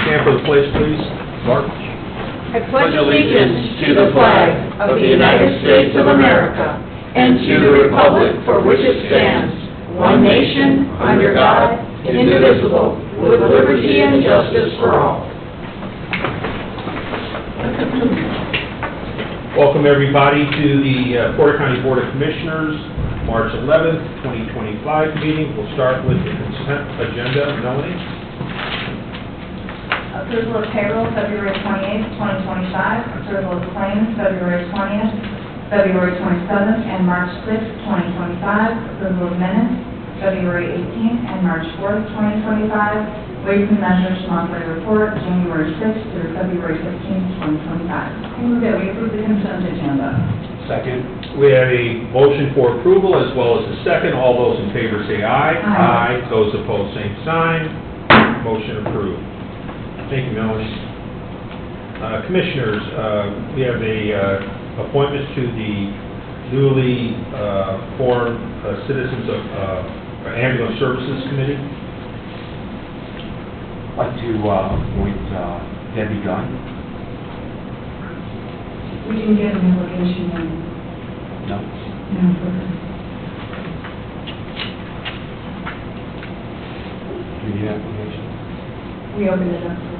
Stand for the pledge, please. Mark. I pledge allegiance to the flag of the United States of America and to the republic for which it stands, one nation, under God, indivisible, with liberty and justice for all. Welcome everybody to the Porter County Board of Commissioners, March 11th, 2025 meeting. We'll start with the consent agenda. Melanie? Approval of payroll, February 28th, 2025. Approval of claims, February 20th, February 27th, and March 6th, 2025. Approval of minutes, February 18th and March 4th, 2025. Weights and Measures Monthly Report, January 6th through February 15th, 2025. I move that we approve the consent agenda. Second. We have a motion for approval as well as a second. All those in favor say aye. Aye. Those opposed, same sign. Motion approved. Thank you, Melanie. Commissioners, we have appointments to the newly formed Citizens of Ambulance Services Committee. I'd like to appoint Debbie Gunn. We didn't get an application in. No. No. Do you need an application? We opened it up for.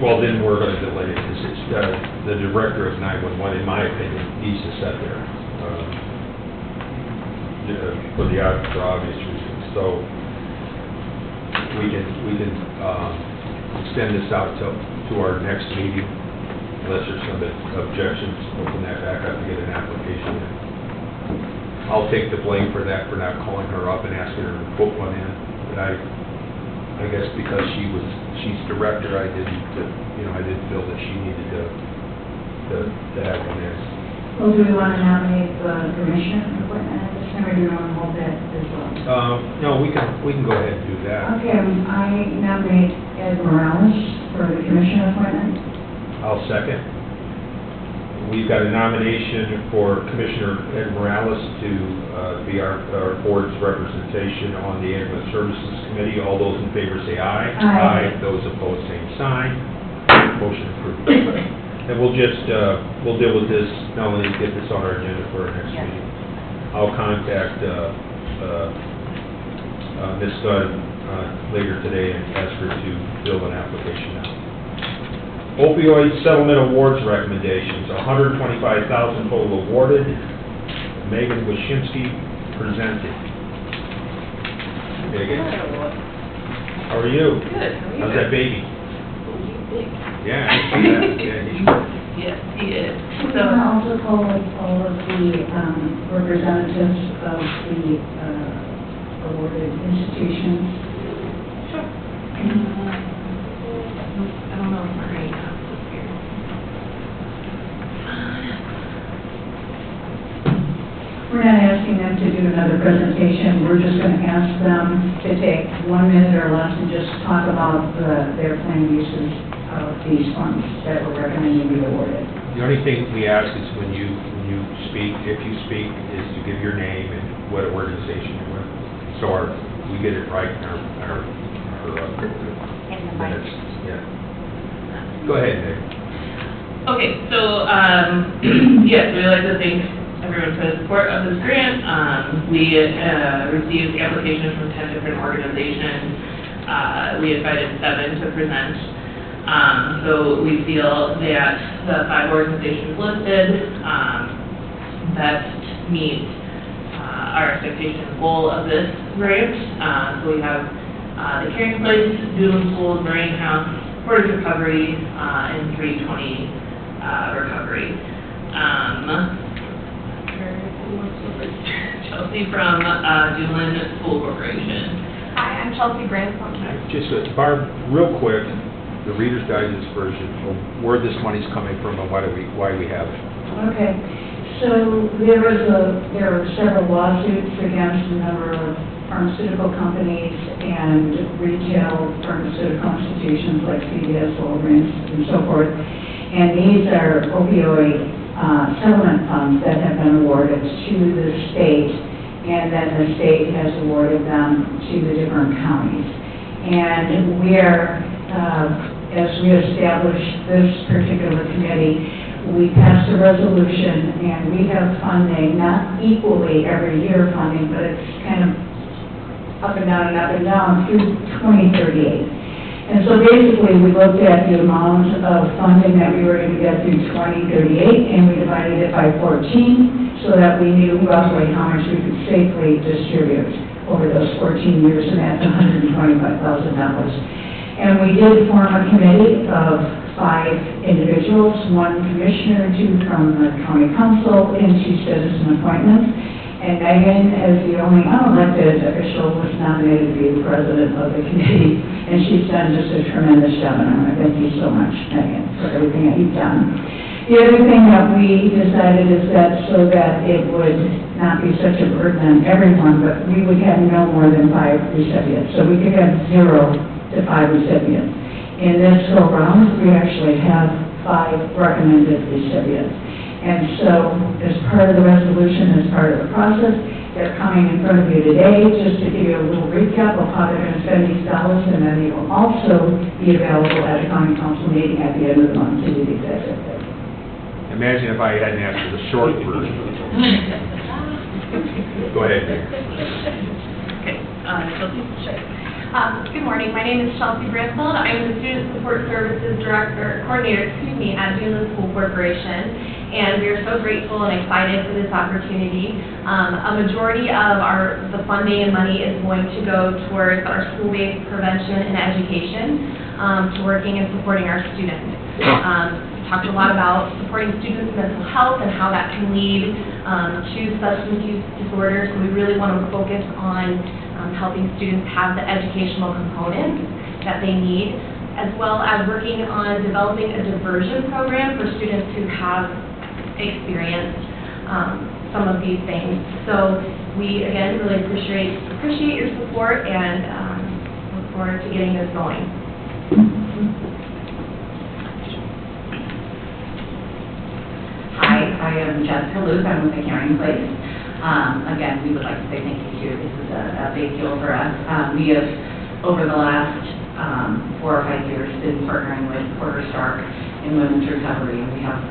Well, then we're going to delay it because it's the director of 911, in my opinion, needs to sit there for obvious reasons. So we can extend this out to our next meeting, unless there's some objections. Open that back up to get an application in. I'll take the blame for that, for not calling her up and asking her to put one in. But I guess because she's director, I didn't feel that she needed to have one in. Well, do we want to nominate the commissioner appointment at this time, or do we want to hold that as well? No, we can go ahead and do that. Okay, I nominate Ed Morales for the commissioner appointment. I'll second. We've got a nomination for Commissioner Ed Morales to be our board's representation on the Ambulance Services Committee. All those in favor say aye. Aye. Those opposed, same sign. Motion approved. And we'll deal with this, Melanie, get this on our agenda for our next meeting. I'll contact Ms. Gunn later today and ask her to fill an application out. Opioid settlement awards recommendations, $125,000 total awarded. Megan Wyszynski presented. Megan, how are you? Good. How are you? How's that baby? Yeah, I see that. Yeah, he's good. Yes, he is. We want to also call all of the representatives of the awarded institutions. Sure. I don't know if Marie has this here. We're not asking them to do another presentation. We're just going to ask them to take 1 minute or less and just talk about their planned uses of these funds that we're recommending be awarded. The only thing we ask is when you speak, if you speak, is to give your name and what organization you're with. So we get it right in our minutes. Yeah. Go ahead, Nick. Okay, so, yes, we'd like to thank everyone for the support of this grant. We received applications from 10 different organizations. We invited 7 to present. So we feel that the 5 organizations listed best meet our expectation and goal of this grant. So we have the Caring Place, Doodle Schools, Moraine House, Portage Recovery, and 320 Recovery. Chelsea from Doolin School Corporation. Hi, I'm Chelsea Branson. Just, Barb, real quick, the Reader's Digest version of where this money's coming from and why we have it. Okay. So there were several lawsuits against a number of pharmaceutical companies and retail pharmaceutical institutions like CVS, Walgreens, and so forth. And these are opioid settlement funds that have been awarded to the state, and then the state has awarded them to the different counties. And we are, as we establish this particular committee, we passed a resolution, and we have funding, not equally every year funding, but it's kind of up and down through 2038. And so basically, we looked at the amount of funding that we were going to get through 2038, and we divided it by 14, so that we knew roughly how much we could safely distribute over those 14 years, and that's $125,000. And we did form a committee of 5 individuals, 1 commissioner, 2 from the county council, and 2 citizen appointments. And Megan, as the only unelected official, was nominated to be the president of the committee, and she's done just a tremendous job, and I want to thank you so much, Megan, for everything that you've done. The other thing that we decided is that so that it would not be such a burden on everyone, but we would have no more than 5 recipients, so we could have 0 to 5 recipients. In this go-round, we actually have 5 recommended recipients. And so, as part of the resolution, as part of the process, they're coming in front of you today just to give you a little recap of how they're going to spend these dollars, and then they will also be available at a county council meeting at the end of the month to do the executive session. Imagine if I hadn't asked for the short version. Go ahead, Nick. Okay, Chelsea? Good morning, my name is Chelsea Bransfeld. I'm the Student Support Services Coordinator at Duneland School Corporation, and we are so grateful and excited for this opportunity. A majority of the funding and money is going to go towards our school-based prevention and education, to working and supporting our students. Talked a lot about supporting students' mental health and how that can lead to substance use disorders. So we really want to focus on helping students have the educational components that they need, as well as working on developing a diversion program for students who have experienced some of these things. So we, again, really appreciate your support and look forward to getting this going. Hi, I am Jessica Luce. I'm with the Caring Place. Again, we would like to say thank you to you. This is a big deal for us. We have, over the last 4 or 5 years, been partnering with Porter Stark in women's recovery. We have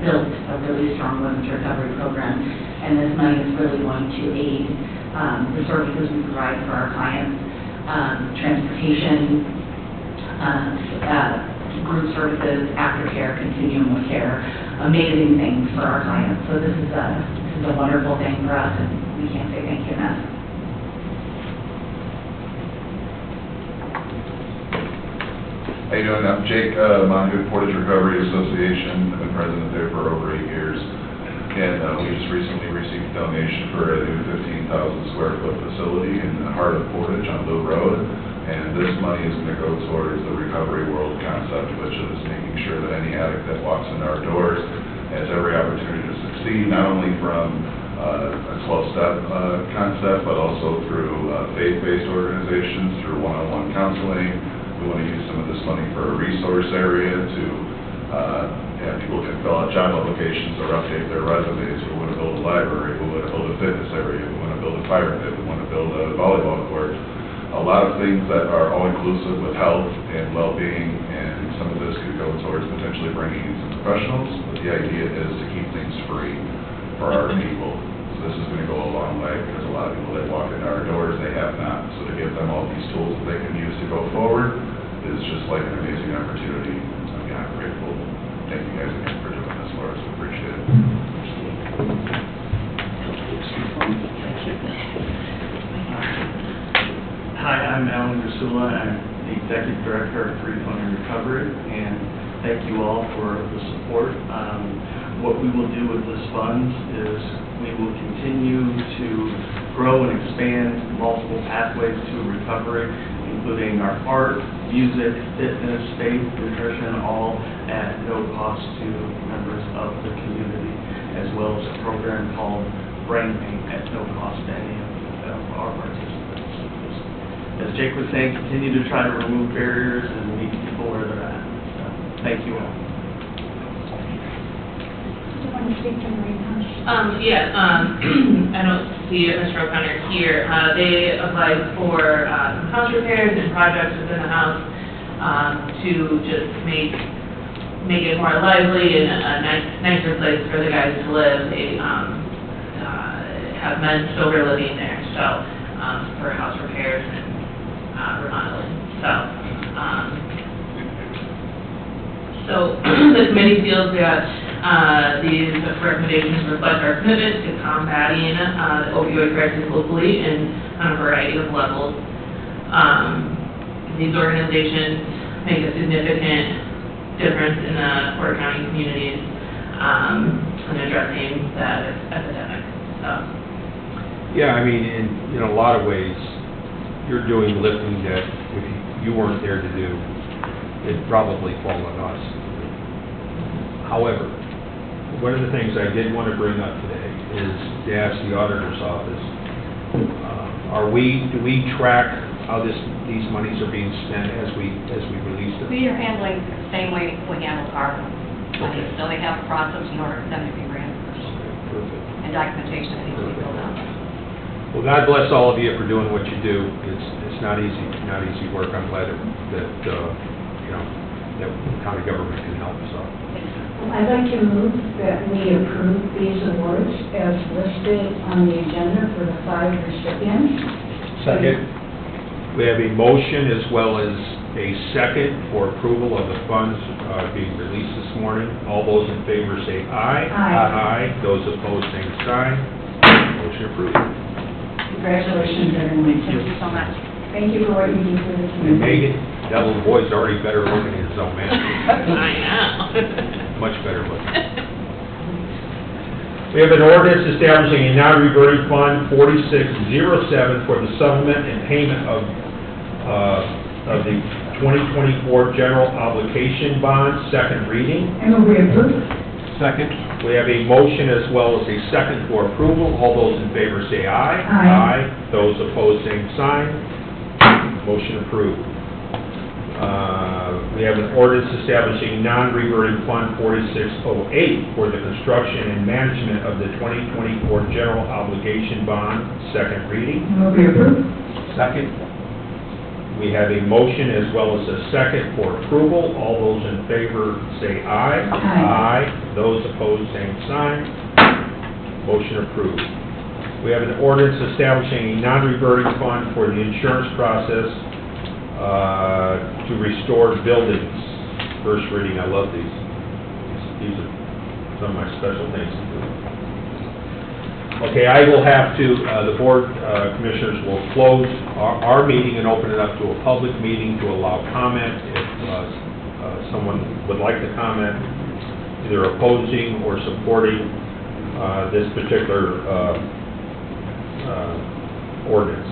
built a really strong women's recovery program, and this money is really going to aid the services we provide for our clients, transportation, group services, aftercare, continuum of care, amazing things for our clients. So this is a wonderful thing for us, and we can't say thank you enough. How you doing? I'm Jake Mongood, Portage Recovery Association. I've been president there for over 8 years. And we just recently received a donation for a new 15,000 square foot facility in the heart of Portage on Blue Road. And this money is going to go towards the Recovery World concept, which is making sure that any addict that walks into our doors has every opportunity to succeed, not only from a 12-step concept, but also through faith-based organizations, through one-on-one counseling. We want to use some of this money for a resource area to people can fill out job applications or update their resumes. We want to build a library. We want to build a fitness area. We want to build a fire pit. We want to build a volleyball court. A lot of things that are all-inclusive with health and well-being, and some of this could go towards potentially bringing in some professionals, but the idea is to keep things free for our people. So this is going to go a long way, because a lot of people that walk into our doors, they have not. So to give them all these tools that they can use to go forward is just like an amazing opportunity. I'm beyond grateful. Thank you guys again for doing this for us. We appreciate it. Hi, I'm Alan Grasula. I'm the Executive Director of Free Funding Recovery, and thank you all for the support. What we will do with this funds is we will continue to grow and expand multiple pathways to recovery, including our art, music, fitness, faith, nutrition, all at no cost to members of the community, as well as a program called Brain Paint at no cost to any of our participants. As Jake was saying, continue to try to remove barriers and meet people where they're at. So, thank you all. I don't see Mr. O'Connor here, they applied for some house repairs and projects within the house to just make it more lively and a nicer place for the guys to live. They have men still living there, so for house repairs and remodeling. So the committee feels that these recommendations reflect our commitment to combating the opioid crisis locally and on a variety of levels. These organizations make a significant difference in the Porter County communities in addressing that epidemic. So. Yeah, I mean, in a lot of ways, you're doing lifting that if you weren't there to do, it'd probably fall on us. However, one of the things I did want to bring up today is to ask the auditor's office, do we track how these monies are being spent as we release them? We are handling the same way we handle our money, so they have a process in order for them to be reimbursed, Perfect. and documentation that needs to be filled out. Well, God bless all of you for doing what you do. It's not easy work. I'm glad that that county government can help us out. I'd like to move that we approve these awards as listed on the agenda for the 5 recipients. Second. We have a motion as well as a second for approval of the funds being released this morning. All those in favor say aye. Aye. Those opposed, same sign. Motion approved. Congratulations, everyone. Thank you so much. Thank you for what you do for this And community. Megan, that little boy's already better looking in his own man. I know. Much better looking. We have an ordinance establishing a non-reverting fund 4607 for the settlement and payment of the 2024 general obligation bond, second reading. And will we approve? Second. We have a motion as well as a second for approval. All those in favor say aye. Aye. Those opposed, same sign. Motion approved. We have an ordinance establishing non-reverting fund 4608 for the construction and management of the 2024 general obligation bond, second reading. And will we approve? Second. We have a motion as well as a second for approval. All those in favor say aye. Aye. Those opposed, same sign. Motion approved. We have an ordinance establishing a non-reverting fund for the insurance process to restore buildings. First reading, I love these. These are some of my special things to do. Okay, I will have to, the board commissioners will close our meeting and open it up to a public meeting to allow comment. If someone would like to comment, either opposing or supporting this particular ordinance.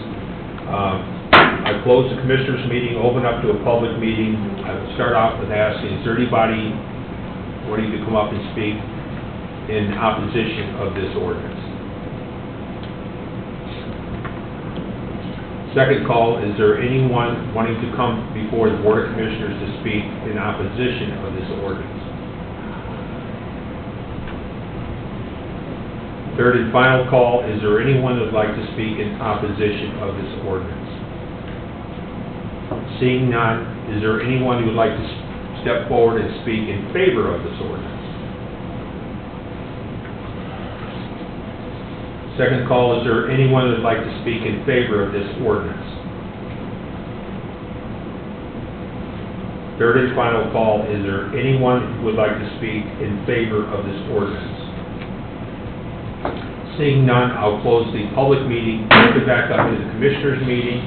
I close the commissioners meeting, open up to a public meeting. I will start off with asking, is there anybody wanting to come up and speak in opposition of this ordinance? Second call, is there anyone wanting to come before the Board of Commissioners to speak in opposition of this ordinance? Third and final call, is there anyone that would like to speak in opposition of this ordinance? Seeing none, is there anyone who would like to step forward and speak in favor of this ordinance? Second call, is there anyone who would like to speak in favor of this ordinance? Third and final call, is there anyone who would like to speak in favor of this ordinance? Seeing none, I'll close the public meeting, open back up to the Commissioners' meeting,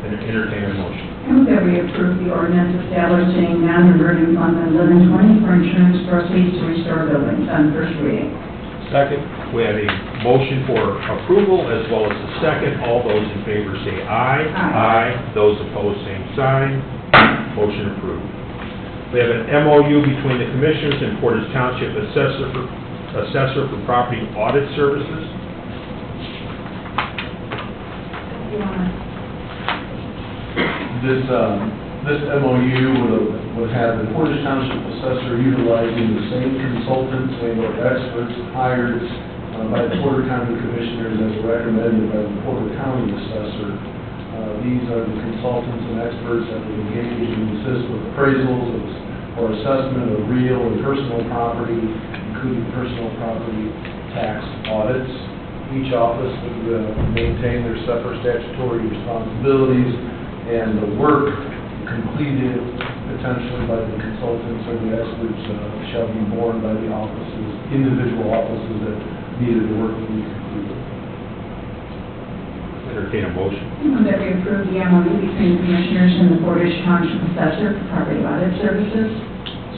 and entertain a motion. I move that we approve the ordinance establishing non-reverting fund 1120 for insurance proceeds to restore buildings on first reading. Second. We have a motion for approval as well as a second. All those in favor say aye. Aye. Those opposed, same sign. Motion approved. We have an MOU between the Commissioners and Portage Township Assessor for Property Audit Services. This MOU would have the Portage Township Assessor utilizing the same consultants and/or experts hired by the Porter County Commissioners as recommended by the Porter County Assessor. These are the consultants and experts that will engage and assist with appraisals or assessment of real and personal property, including personal property tax audits. Each office would maintain their separate statutory responsibilities, and the work completed potentially by the consultants or the experts shall be borne by the offices, individual offices that needed the work to be completed. Entertain a motion. Move that we approve the MOU between the Commissioners and the Portage Township Assessor for property audit services.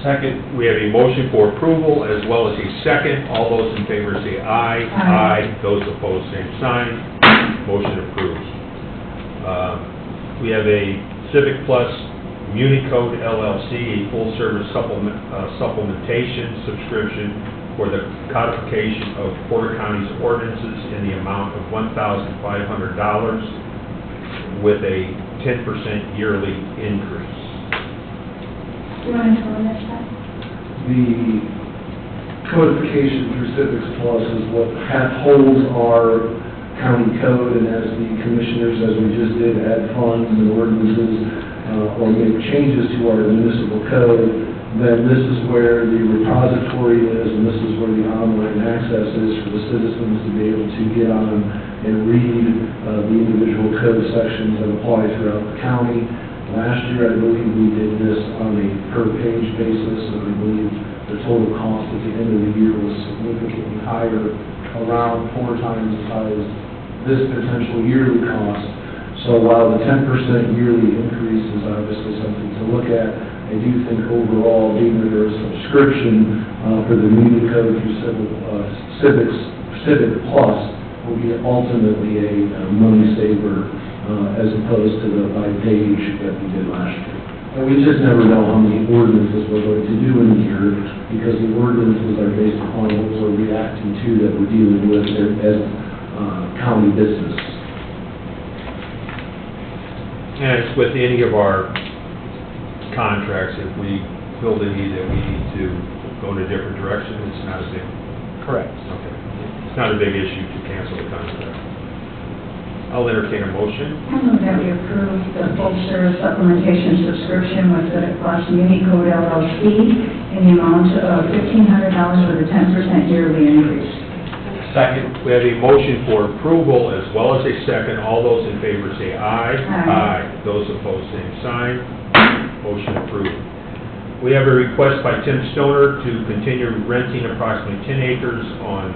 Second. We have a motion for approval as well as a second. All those in favor say aye. Aye. Those opposed, same sign. Motion approves. We have a Civic Plus Municode LLC, a full-service supplementation subscription for the codification of Porter County's ordinances in the amount of $1,500 with a 10% yearly increase. Do you want to explain this, Pat? The codification through Civics Plus is what holds our county code, and as the commissioners, as we just did, add funds and ordinances or make changes to our municipal code, then this is where the repository is, and this is where the online access is for the citizens to be able to get on and read the individual code sections that apply throughout the county. Last year, I believe we did this on a per-page basis, and I believe the total cost at the end of the year was significantly higher, around 4 times as high as this potential yearly cost. So while the 10% yearly increase is obviously something to look at, I do think overall, being that there is a subscription for the media code through Civic Plus will be ultimately a money saver as opposed to the by page that we did last year. And we just never know how many ordinances we're going to do in a year, because the ordinances are based upon what we're reacting to that we're dealing with as county business. And it's with any of our contracts, if we feel the need that we need to go in a different direction, it's not a big... Correct. Okay. It's not a big issue to cancel the contract. I'll entertain a motion. I move that we approve the full-service supplementation subscription with Civic Plus Municode LLC in the amount of $1,500 with a 10% yearly increase. Second. We have a motion for approval as well as a second. All those in favor say aye. Aye. Those opposed, same sign. Motion approved. We have a request by Tim Stoner to continue renting approximately 10 acres on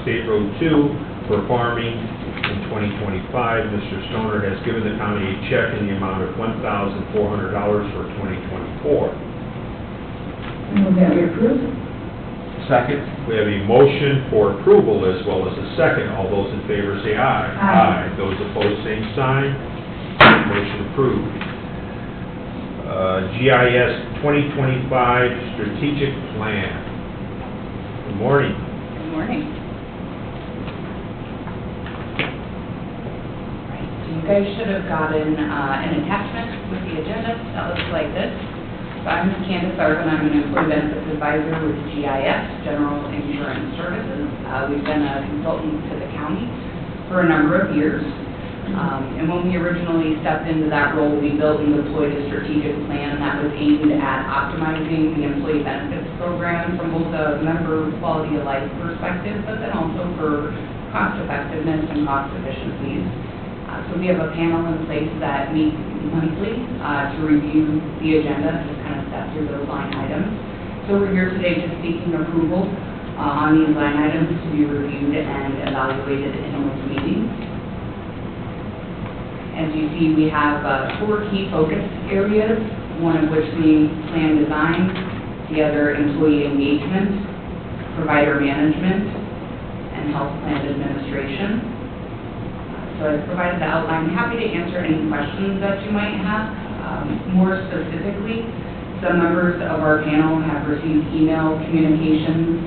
State Road 2 for farming in 2025. Mr. Stoner has given the county a check in the amount of $1,400 for 2024. I move that we approve. Second. We have a motion for approval as well as a second. All those in favor say aye. Aye. Those opposed, same sign. Motion approved. GIS 2025 Strategic Plan. Good morning. Good morning. Right, so you guys should have gotten an attachment with the agenda that looks like this. So I'm Candace Arvin, I'm an employee benefits advisor with GIS, General Insurance Services. We've been a consultant to the county for a number of years. And when we originally stepped into that role, we built and deployed a strategic plan that was aimed at optimizing the employee benefits program from both a member quality of life perspective, but then also for cost effectiveness and cost efficiencies. So we have a panel in place that meets monthly to review the agenda and just kind of step through those line items. So we're here today just seeking approval on these line items to be reviewed and evaluated in those meetings. As you see, we have 4 key focus areas, one of which being plan design, the other employee engagement, provider management, and health plan administration. So I've provided the outline. Happy to answer any questions that you might have. More specifically, some members of our panel have received email communications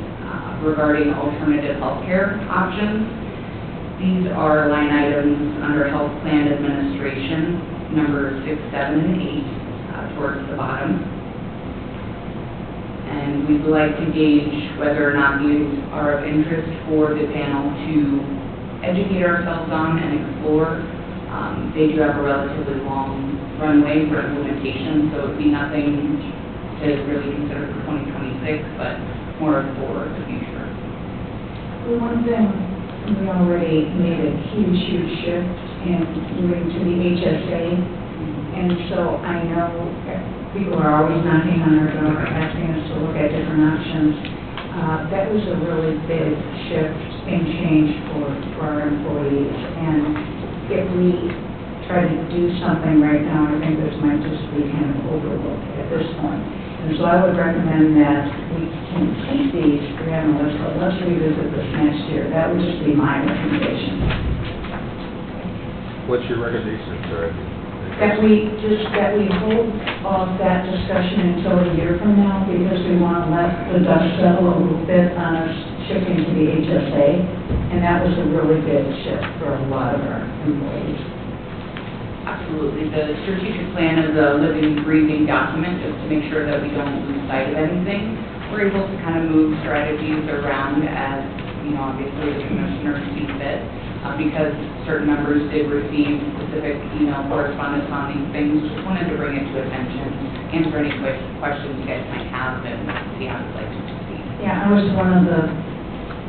regarding alternative healthcare options. These are line items under health plan administration, numbers 6, 7, and 8, towards the bottom. And we would like to gauge whether or not these are of interest for the panel to educate ourselves on and explore. They do have a relatively long runway for implementation, so it would be nothing to really consider for 2026, but more for the future. Well, one thing, we already made a huge shift in moving to the HSA, and so I know that people are always knocking on our door, asking us to look at different options. That was a really big shift and change for our employees, and if we try to do something right now, I think this might just be kind of overlooked at this point. And so I would recommend that we can keep these, we have a list, but let's revisit this next year. That would just be my recommendation. What's your recommendation, sir? That we hold off that discussion until a year from now, because we want to let the dust settle a little bit on us shifting to the HSA. And that was a really big shift for a lot of our employees. Absolutely. The strategic plan is a living, breathing document just to make sure that we don't lose sight of anything. We're able to kind of move strategies around as, obviously the commissioners see fit. Because certain members did receive specific email correspondence on these things, just wanted to bring it to attention, answer any questions you guys might have, and see how you'd like to proceed. Yeah, I was one of the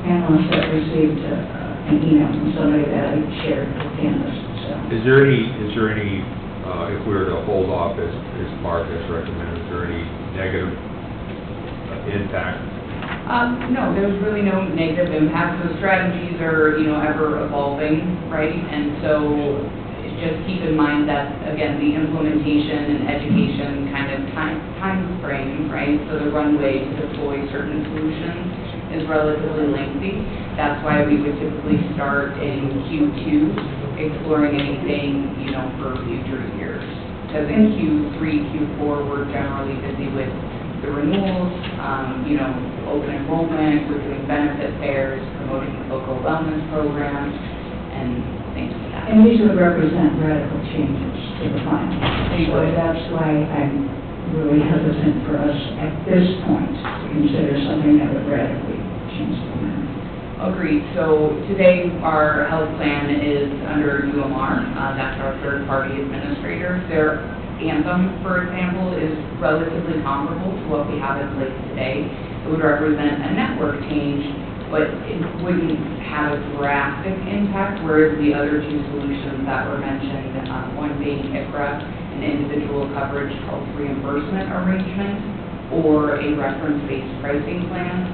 panelists that received an email from somebody that I shared with Candace, so. Is there any, if we were to hold off as Mark has recommended, is there any negative impact? No, there's really no negative impact. The strategies are, ever evolving, right? And so just keep in mind that, again, the implementation and education kind of time frame, right? So the runway to deploy certain solutions is relatively lengthy. That's why we would typically start in Q2, exploring anything, for future years. Because in Q3, Q4, we're generally busy with the renewals, open enrollment, we're doing benefit fairs, promoting the local wellness programs, and things like that. And these would represent radical changes to the plan. So that's why I'm really hesitant for us at this point to consider something that would radically change the plan. Agreed. So today, our health plan is under UMR. That's our third-party administrator. Their Anthem, for example, is relatively comparable to what we have in place today. It would represent a network change, but it wouldn't have a drastic impact, whereas the other two solutions that were mentioned, one being ICRA, an individual coverage health reimbursement arrangement, or a reference-based pricing plan,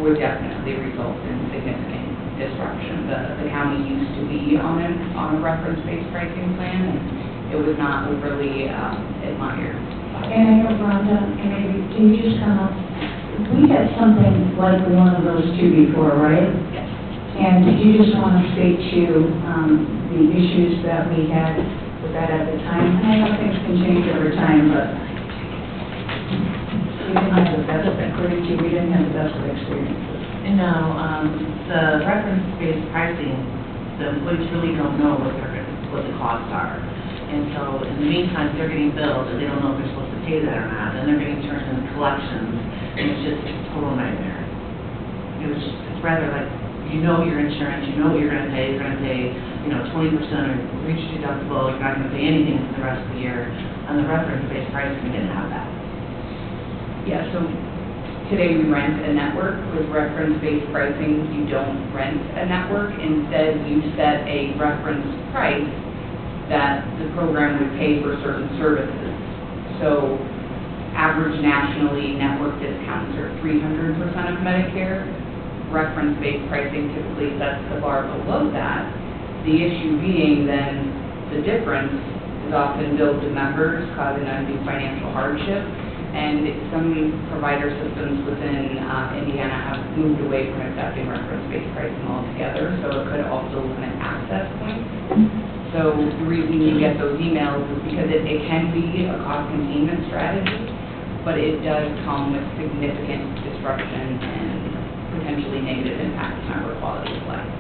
would definitely result in significant disruption. The county used to be on a reference-based pricing plan, and it was not overly admired. And I know, Rhonda, and maybe, can you just come up? We had something like one of those two before, right? Yes. And did you just want to speak to the issues that we had with that at the time? And I know things can change over time, but we didn't have the best, according to you, we didn't have the best of experiences. No, the reference-based pricing, the employees really don't know what the costs are. And so in the meantime, they're getting billed and they don't know if they're supposed to pay that or not, and they're getting turned into collections, and it's just a total nightmare. It's rather like, your insurance, what you're gonna pay, 20% or reach your deductible, you're not gonna pay anything for the rest of the year. On the reference-based pricing, we didn't have that. Yeah, so today we rent a network. With reference-based pricing, you don't rent a network. Instead, you set a reference price that the program would pay for certain services. So average nationally, network discounts are 300% of Medicare. Reference-based pricing typically sets the bar below that. The issue being then the difference is often billed to members, causing undue financial hardship. And some provider systems within Indiana have moved away from accepting reference-based pricing altogether, so it could also limit access points. So the reason you get those emails is because it can be a cost containment strategy, but it does come with significant disruption and potentially negative impact on our quality of life.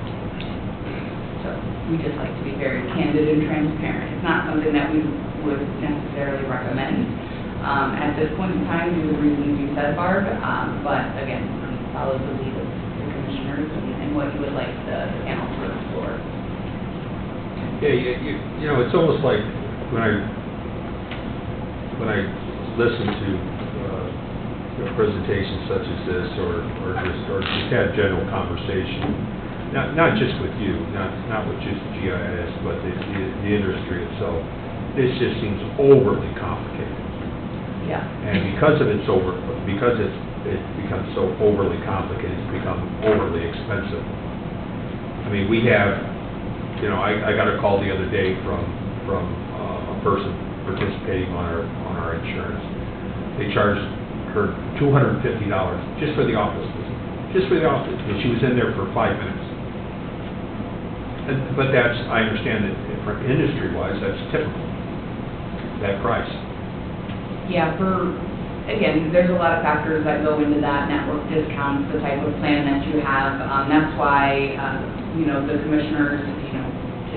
So we just like to be very candid and transparent. It's not something that we would necessarily recommend. At this point in time, due to the reasons you said, Barb, but again, follow the lead of the commissioners and what you would like the panel to explore. Yeah, you know, it's almost like when I listen to presentations such as this, or just have general conversation, not just with you, not with just GIS, but the industry itself. This just seems overly complicated. Yeah. And because it becomes so overly complicated, it's become overly expensive. I mean, we have, you know, I got a call the other day from a person participating on our insurance. They charged her $250 just for the office visit, and she was in there for 5 minutes. But I understand that for industry-wise, that's typical, that price. Yeah, again, there's a lot of factors that go into that, network discounts, the type of plan that you have. That's why, the commissioners,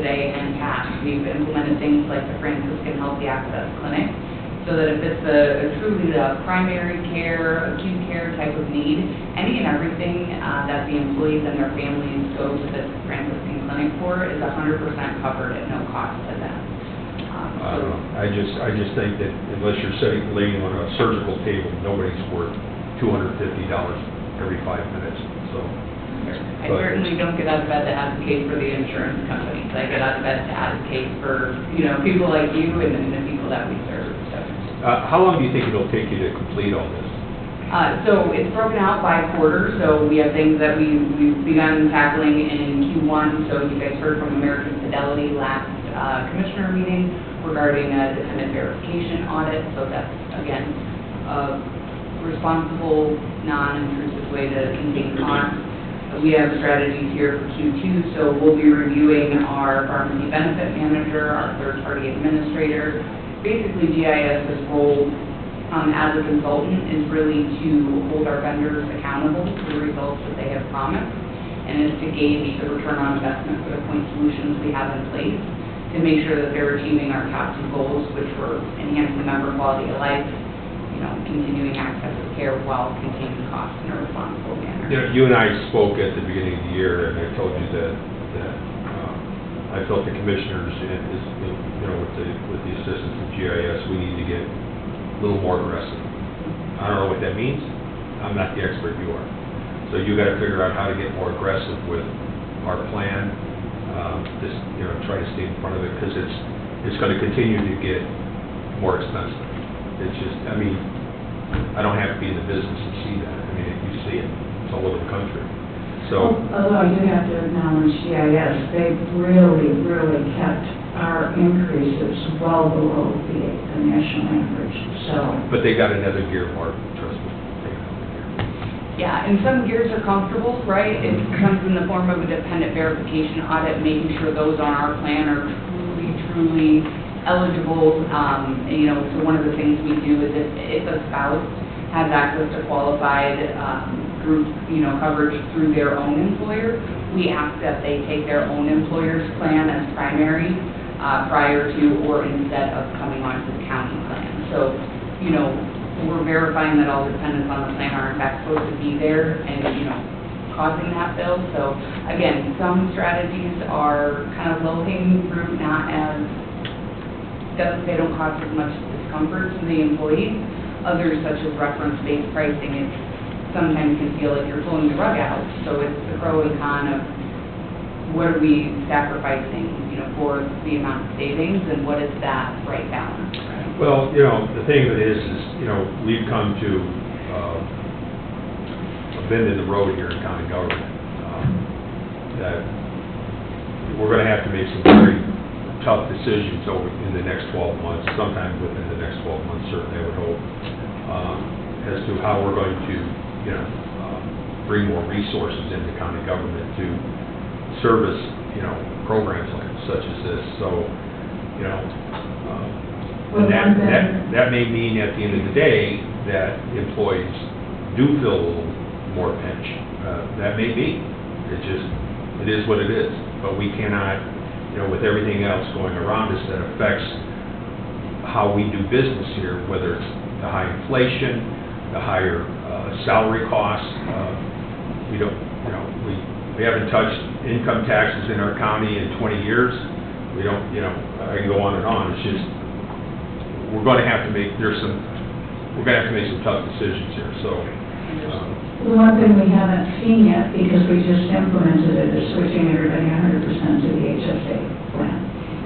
today and past, we've implemented things like the Franciscan Healthy Access Clinic, so that if it's truly the primary care, acute care type of need, any and everything that the employees and their families go to this Franciscan Clinic for is 100% covered at no cost to them. I don't know. I just think that unless you're laying on a surgical table, nobody's worth $250 every 5 minutes. So. I certainly don't get out of bed to advocate for the insurance companies. I get out of bed to advocate for, people like you and the people that we serve. So. How long do you think it'll take you to complete all this? So it's broken out by quarter. So we have things that we've begun tackling in Q1. So you guys heard from American Fidelity last commissioner meeting regarding a dependent verification audit. So that's, again, a responsible, non-intrusive way to contain costs. We have strategies here for Q2, so we'll be reviewing our pharmacy benefit manager, our third-party administrator. Basically, GIS's role as a consultant is really to hold our vendors accountable to the results that they have promised, and is to gauge the return on investment for the point solutions we have in place to make sure that they're achieving our top 2 goals, which were enhancing member quality of life, continuing access to care while containing costs in a responsible manner. You and I spoke at the beginning of the year, and I told you that I felt the commissioners, with the assistance of GIS, we need to get a little more aggressive. I don't know what that means. I'm not the expert, you are. So you got to figure out how to get more aggressive with our plan. Try to stay in front of it, because it's going to continue to get more expensive. It's just, I don't have to be in the business to see that. You see it. It's all over the country. So. Although I do have to acknowledge GIS, they've really kept our increases well below the national average, so. But they got another gear, Mark, trust me. Yeah, and some gears are comfortable, right? It comes in the form of a dependent verification audit, making sure those on our plan are truly eligible. So one of the things we do is if a spouse has access to qualified group, coverage through their own employer, we ask that they take their own employer's plan as primary prior to or instead of coming onto the county plan. So, we're verifying that all dependents on the plan are in fact supposed to be there and, causing that bill. So again, some strategies are kind of low-hanging fruit, they don't cause as much discomfort to the employees. Others, such as reference-based pricing, it sometimes can feel like you're pulling the rug out. So it's the pro and con of what are we sacrificing, for the amount of savings, and what is that right balance, right? Well, the thing of it is, we've come to a bend in the road here in county government, that we're going to have to make some very tough decisions in the next 12 months, sometime within the next 12 months, certainly, I would hope, as to how we're going to, bring more resources into county government to service, programs like such as this. So, that may mean at the end of the day that employees do feel a little more pinch. That may be. It is what it is. But we cannot, with everything else going around us that affects how we do business here, whether it's the high inflation, the higher salary costs. We don't, we haven't touched income taxes in our county in 20 years. We don't, I can go on and on. It's just, we're going to have to make, we're going to have to make some tough decisions here, so. The one thing we haven't seen yet, because we just implemented it, is switching everybody 100% to the HSA plan.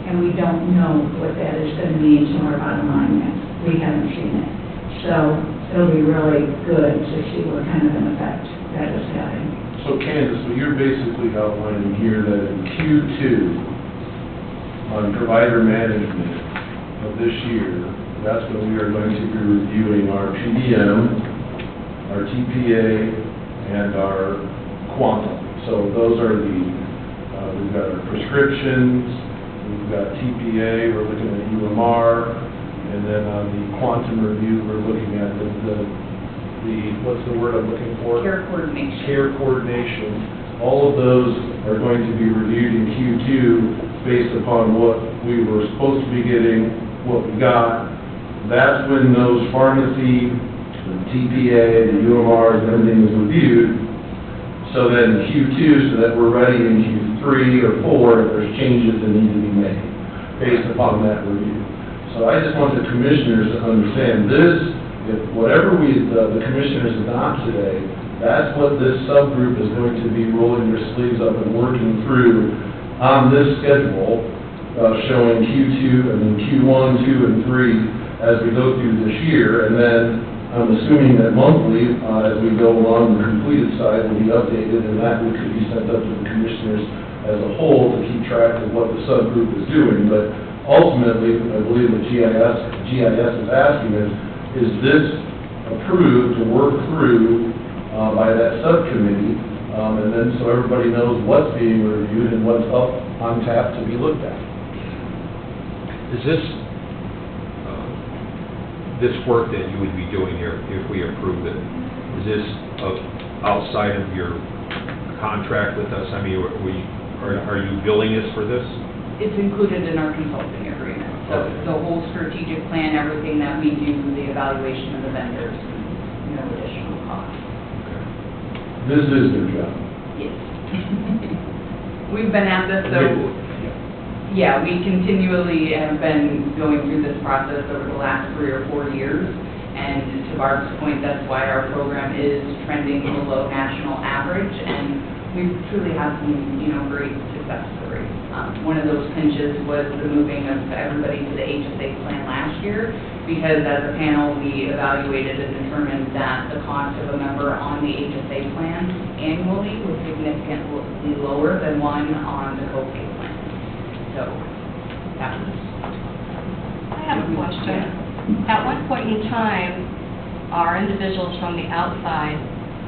And we don't know what that is going to mean to our bottom line yet. We haven't seen it. So it'll be really good to see what kind of an effect that is having. So Candace, so you're basically outlining here that in Q2, on provider management of this year, that's when we are going to be reviewing our PDM, our TPA, and our quantum. So those are we've got our prescriptions, we've got TPA, we're looking at UMR, and then on the quantum review, we're looking at what's the word I'm looking for? Care coordination. Care coordination. All of those are going to be reviewed in Q2 based upon what we were supposed to be getting, what we got. That's when those pharmacy, the TPA, the UMRs, and everything is reviewed. So then Q2, so that we're ready in Q3 or 4 if there's changes that need to be made based upon that review. So I just want the commissioners to understand this. If whatever the commissioners adopt today, that's what this subgroup is going to be rolling their sleeves up and working through on this schedule, showing Q2 and then Q1, 2, and 3 as we go through this year. And then I'm assuming that monthly, as we go along, the completed side will be updated, and that could be sent up to the commissioners as a whole to keep track of what the subgroup is doing. But ultimately, I believe what GIS is asking is this approved to work through by that subcommittee, and then so everybody knows what's being reviewed and what's up on tap to be looked at. Is this work that you would be doing here, if we approve it, is this outside of your contract with us? I mean, are you billing us for this? It's included in our consulting agreement. So the whole strategic plan, everything that we do, the evaluation of the vendors, no additional cost. This is their job. Yes. We've been at this, so, yeah, we continually have been going through this process over the last 3 or 4 years. And to Barb's point, that's why our program is trending below national average, and we truly have some, great success stories. One of those pinches was the moving of everybody to the HSA plan last year, because as a panel, we evaluated and determined that the cost of a member on the HSA plan annually was significantly lower than one on the copay plan. So that was... I have a question. At one point in time, our individuals from the outside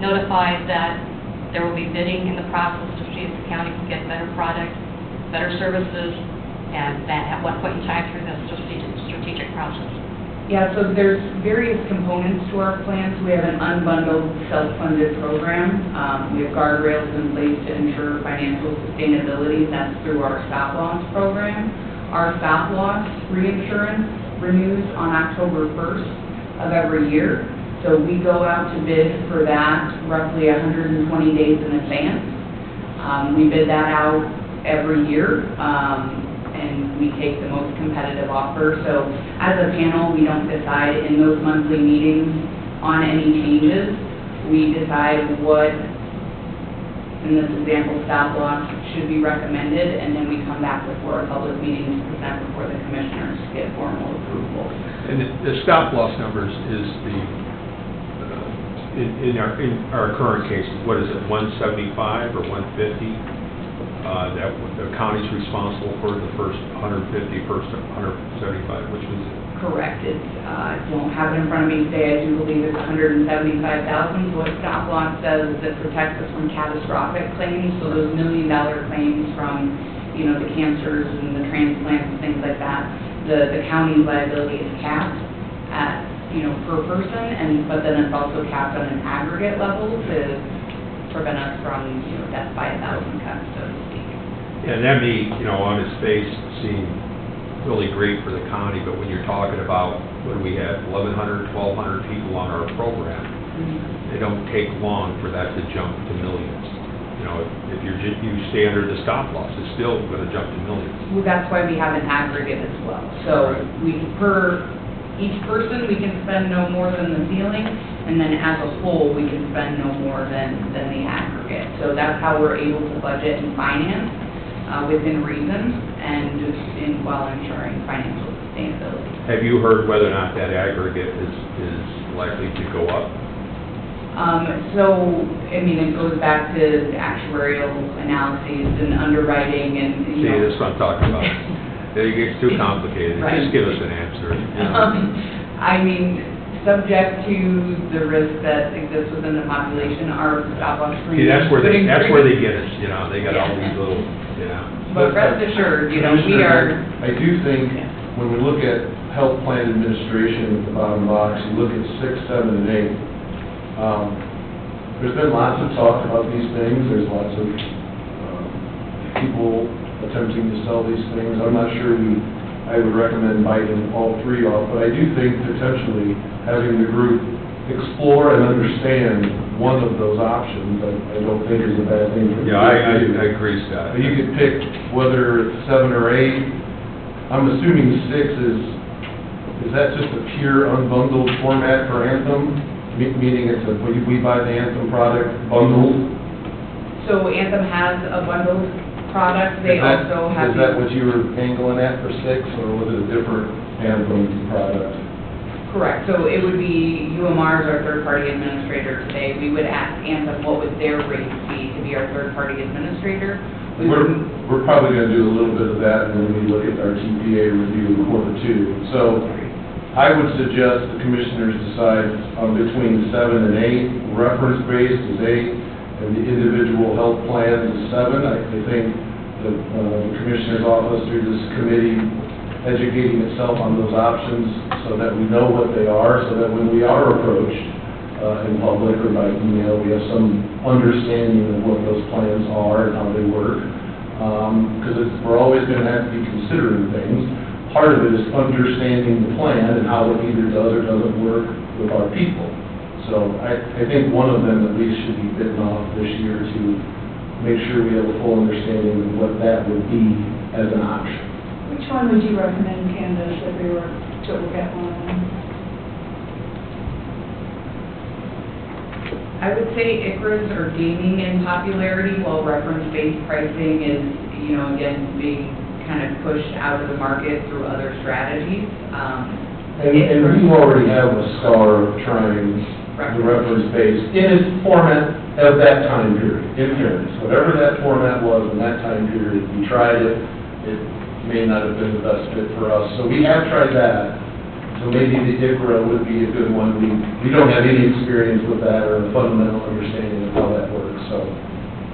notified that there will be bidding in the process to see if the county can get better product, better services, and that at one point in time through the strategic process. Yeah, so there's various components to our plans. We have an unbundled, self-funded program. We have guardrails in place to ensure financial sustainability. That's through our stop-loss program. Our stop-loss reinsurance renews on October 1st of every year. So we go out to bid for that roughly 120 days in advance. We bid that out every year. And we take the most competitive offer. So as a panel, we don't decide in those monthly meetings on any changes. We decide what, in this example, stop loss should be recommended, and then we come back before a public meeting to present before the commissioners to get formal approval. And the stop loss numbers is in our current case, what is it, 175 or 150? That the county's responsible for the first 150, first 175, which was it? Correct. It's, I don't have it in front of me today. I do believe it's 175,000. What stop loss does is it protects us from catastrophic claims. So those $1 million claims from, the cancers and the transplants and things like that, the county's liability is capped at, per person, but then it's also capped on an aggregate level to prevent us from, death by 1,000 cuts, so to speak. And that may, on its face, seem really great for the county, but when you're talking about, what do we have, 1,100, 1,200 people on our program, it don't take long for that to jump to millions. You know, if you stay under the stop loss, it's still gonna jump to millions. Well, that's why we have an aggregate as well. So each person, we can spend no more than the ceiling, and then as a whole, we can spend no more than the aggregate. So that's how we're able to budget and finance within reason, and while ensuring financial sustainability. Have you heard whether or not that aggregate is likely to go up? So, I mean, it goes back to actuarial analyses and underwriting and, See, that's what I'm talking about. It gets too complicated. Right. Just give us an answer. You know. I mean, subject to the risk that exists within the population, our stop-loss See, premiums. that's where they would get us, you know, they got all these little, you know. But rest assured, you know, we are. I do think, when we look at health plan administration at the bottom box, you look at 6, 7, and 8. There's been lots of talk about these things. There's lots of people attempting to sell these things. I'm not sure I would recommend biting all 3 off, but I do think potentially having the group explore and understand one of those options, I don't think is a bad thing for Yeah, I agree, Scott. You could pick whether it's 7 or 8. I'm assuming 6 is that just a pure unbundled format for Anthem? Meaning it's we buy the Anthem product bundled? So Anthem has a bundled product. They also have. Is that what you were angling at for 6, or was it a different Anthem product? Correct. So it would be UMR as our third-party administrator today. We would ask Anthem what would their rate be to be our third-party administrator. We're probably going to do a little bit of that when we look at our TPA review in Q2. So I would suggest the commissioners decide between 7 and 8, reference-based is 8, and the individual health plans is 7. I think that the commissioner's office through this committee educating itself on those options so that we know what they are, so that when we are approached in public or by email, we have some understanding of what those plans are and how they work. Because we're always going to have to be considering things. Part of it is understanding the plan and how it either does or doesn't work with our people. So I think one of them at least should be bitten off this year to make sure we have a full understanding of what that would be as an option. Which one would you recommend, Candace, if we were to look at one of them? I would say ICRAs are gaining in popularity, while reference-based pricing is, again, being kind of pushed out of the market through other strategies. And you already have a star of trying the reference-based in its format of that time period, in fairness. Whatever that format was in that time period, we tried it, it may not have been the best fit for us. So we have tried that. So maybe the ICRA would be a good one. We don't have any experience with that or a fundamental understanding of how that works, so.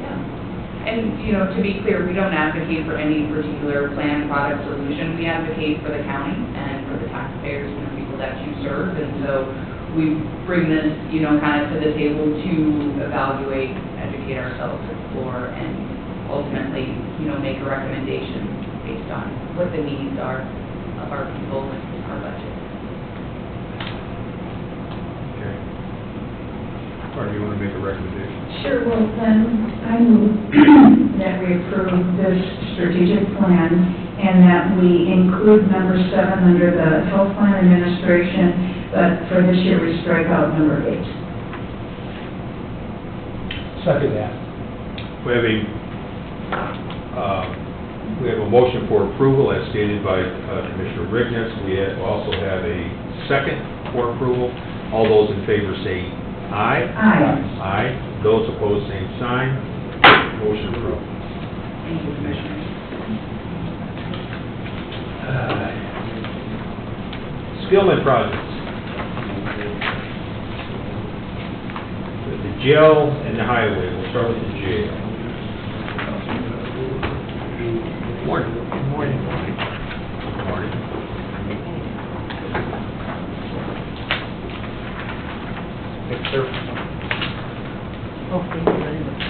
Yeah. And, to be clear, we don't advocate for any particular plan, product, solution. We advocate for the county and for the taxpayers and the people that you serve. And so we bring this, kind of to the table to evaluate, educate ourselves, explore, and ultimately, make a recommendation based on what the needs are of our people and our budget. Okay. Or do you want to make a recommendation? Sure, well, then I move that we approve this strategic plan and that we include number 7 under the health plan administration, but for this year we strike out number 8. Second that. We have a motion for approval as stated by Commissioner Rigness. We also have a second for approval. All those in favor say aye. Aye. Aye. Those opposed, same sign. Motion approved. Thank you, Commissioner. Skillman projects. The jail and the highway. We'll start with the jail. Morning. Good morning. Good morning. Yes, sir. Oh, thank you very much.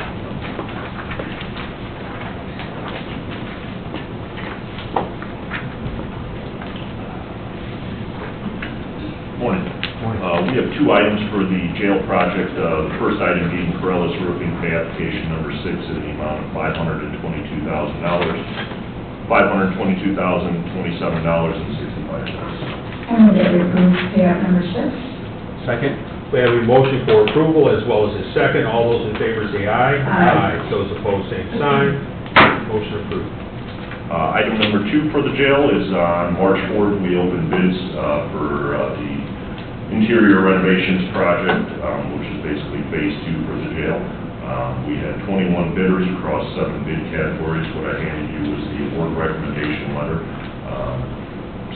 Morning. We have two items for the jail project. The first item being Corellis Roofing pay application number 6 in the amount of $522,000, $522,027.65. I move that we approve payout number 6. Second? We have a motion for approval as well as a second. All those in favor say aye. Aye. Those opposed, same sign. Motion approved. Item number 2 for the jail is on March 4th, we opened bids for the interior renovations project, which is basically phase 2 for the jail. We had 21 bidders across 7 bid categories. What I handed you was the award recommendation letter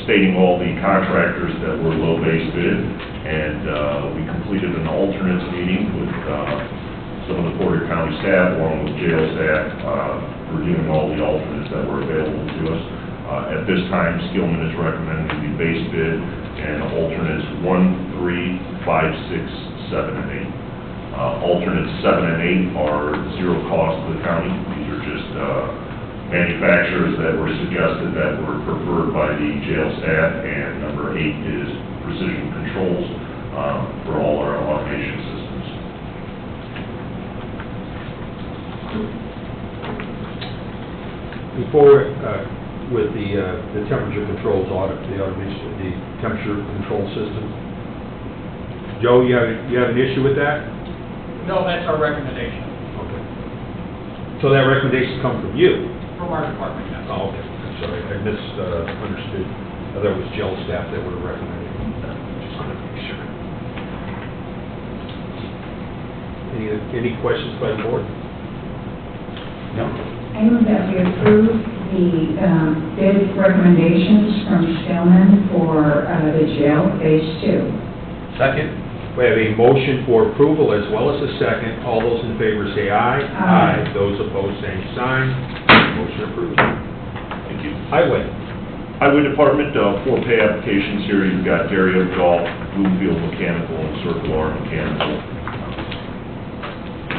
stating all the contractors that were low base bid, and we completed an alternates meeting with some of the Porter County staff along with jail staff, reviewing all the alternates that were available to us. At this time, Skillman is recommending the base bid and alternates 1, 3, 5, 6, 7, and 8. Alternates 7 and 8 are zero cost to the county. These are just manufacturers that were suggested that were preferred by the jail staff, and number 8 is Precision Controls for all our automation systems. Before, with the temperature controls audit, the automation, the temperature control system, Joe, you have an issue with that? No, that's our recommendation Okay. So that recommendation come from you? from our department, yes. Oh, okay, I'm sorry, I misunderstood. I thought it was jail staff that were recommending. Just wanted to make sure. Any questions by the board? No? I move that we approve the bid recommendations from Stillman for the jail phase 2. Second? We have a motion for approval as well as a second. All those in favor say aye. Aye. Those opposed, same sign. Motion approved. Thank you. Highway. Highway Department, 4 pay applications here. You've got Dario Golf, Bloomfield Mechanical, and Circle R Mechanical.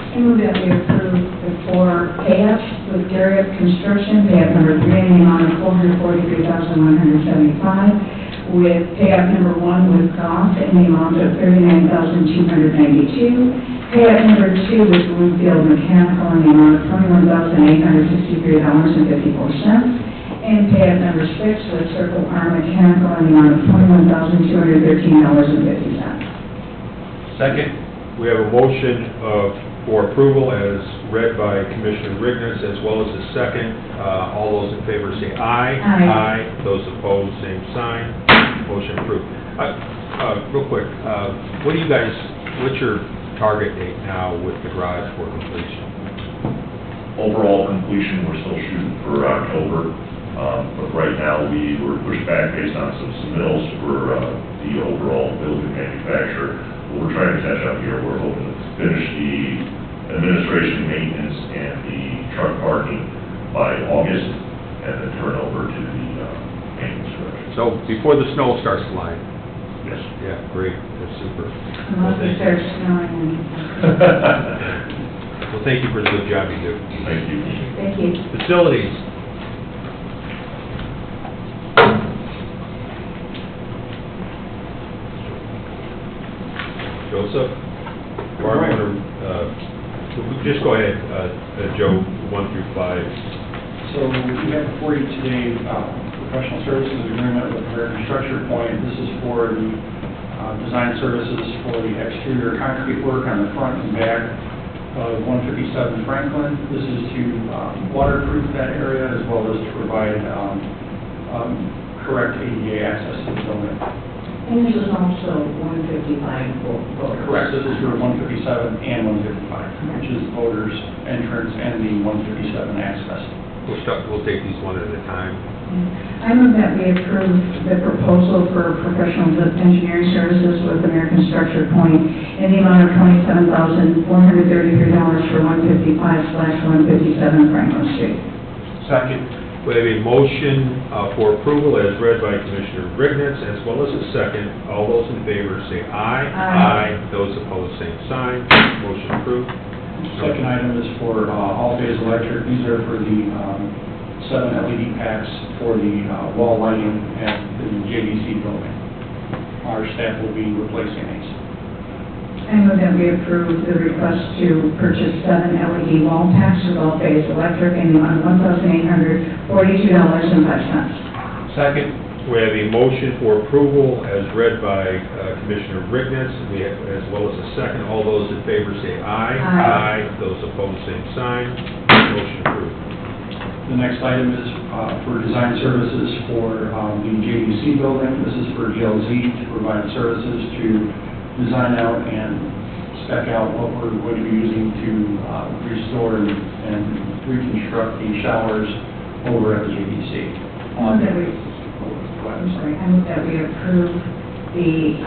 I move that we approve the 4 payups with Garrett Construction, payout number 3 in the amount of $443,175, with payout number 1 with Goff in the amount of $39,292, payout number 2 with Bloomfield Mechanical in the amount of $21,863.54, and payout number 6 with Circle R Mechanical in the amount of $21,213.50. Second? We have a motion for approval as read by Commissioner Rigness, as well as a second. All those in favor say aye. Aye. Those opposed, same sign. Motion approved. Real quick, what's your target date now with the garage for completion? Overall completion, we're still shooting for October, but right now we were pushed back based on some submittals for the overall building manufacturer. We're trying to catch up here. We're hoping to finish the administration, maintenance, and the truck parking by August, and then turn over to the maintenance direction. So before the snow starts flying? Yes. Yeah, great, that's super. Unless it starts snowing. Well, thank you for the good job you do. Thank you. Thank you. Facilities. Joseph? Just go ahead, Joe, 1 through 5. So we have before you today professional services agreement with American Structure Point. This is for the design services for the exterior concrete work on the front and back of 157 Franklin. This is to waterproof that area as well as to provide correct ADA access to the building. And this is also 155 voters. Correct. This is for 157 and 155, which is voters entrance and the 157 access. We'll take these one at a time. I move that we approve the proposal for professional engineering services with American Structure Point in the amount of $27,433 for 155/157 Franklin Street. Second? We have a motion for approval as read by Commissioner Rigness, as well as a second. All those in favor say aye. Aye. Those opposed, same sign. Motion approved. Second item is for all-phase electric. These are for the 7 LED packs for the wall lighting at the JDC building. our staff will be replacing these. I move that we approve the request to purchase 7 LED wall packs with all-phase electric in the amount of $1,842.05. Second. We have a motion for approval as read by Commissioner Rickness, as well as a second. All those in favor say aye. Aye. Those opposed, same sign. Motion approved. The next item is for design services for the JDC building. This is for GLZ to provide services to design out and spec out what we're going to be using to restore and reconstruct the showers over at the JDC. I move that we approve the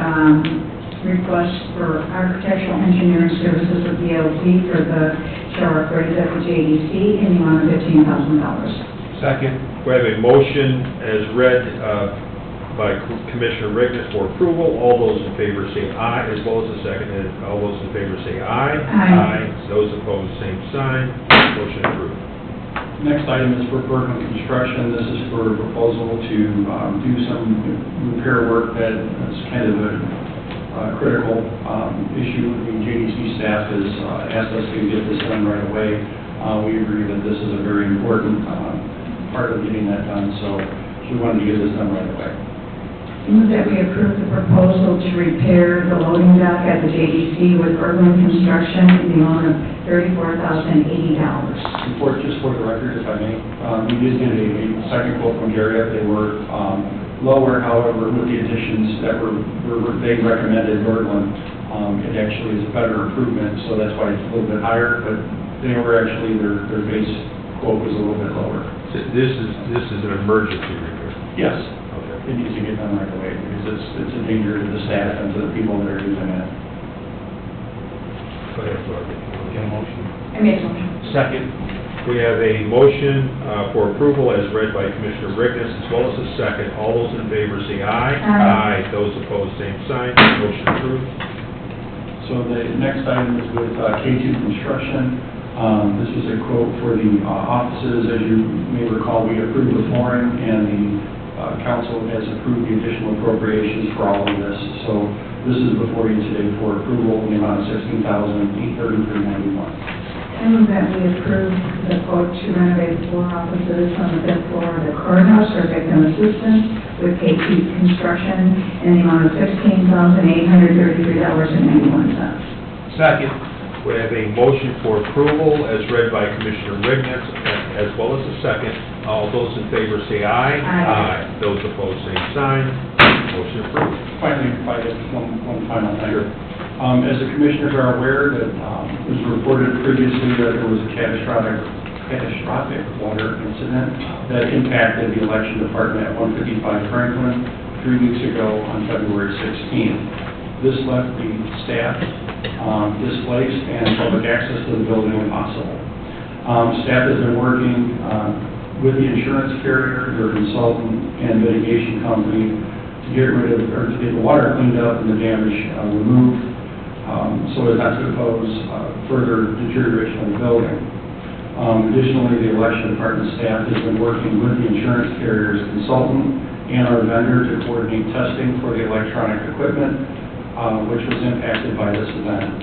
request for architectural engineering services with VLC for the shower upgrades at the JDC in the amount of $15,000. Second. We have a motion as read by Commissioner Rickness for approval. All those in favor say aye, as well as a second. And all those in favor say aye. Aye. Those opposed, same sign. Motion approved. Next item is for Bergman Construction. This is for a proposal to do some repair work that is kind of a critical issue. The JDC staff has asked us to get this done right away. We agree that this is a very important part of getting that done, so we wanted to get this done right away. I move that we approve the proposal to repair the loading dock at the JDC with Bergman Construction in the amount of $34,080. Just for the record, if I may, we did get a second quote from Garrett. They were lower, however, with the additions that they recommended Bergman, it actually is a better improvement, so that's why it's a little bit higher, but they were actually, their base quote was a little bit lower. So this is an emergency repair. Yes. Okay. It needs to get done right away, because it's a danger to the staff and to the people that are using it. Go ahead, Dorothy. Get a motion. I make a motion. Second. We have a motion for approval as read by Commissioner Rickness, as well as a second. All those in favor say aye. Aye. Those opposed, same sign. Motion approved. So the next item is with K2 Construction. This was a quote for the offices. As you may recall, we approved the flooring, and the council has approved the additional appropriations for all of this. So this is before you today for approval in the amount of $16,833.91. I move that we approve the quote to renovate the floor offices on the fifth floor of the courthouse for victim assistance with KT Construction in the amount of $16,833.91. Second. We have a motion for approval as read by Commissioner Rickness, as well as a second. All those in favor say aye. Aye. Those opposed, same sign. Motion approved. Finally, if I get one final thing. As the commissioners are aware, that it was reported previously that there was a catastrophic water incident that impacted the election department at 155 Franklin 3 weeks ago on February 16th. This left the staff displaced and public access to the building impossible. Staff has been working with the insurance carrier, their consultant, and mitigation company to get rid of, or to get the water cleaned up and the damage removed, so as not to cause further deterioration of the building. Additionally, the election department staff has been working with the insurance carrier's consultant and our vendor to coordinate testing for the electronic equipment, which was impacted by this event.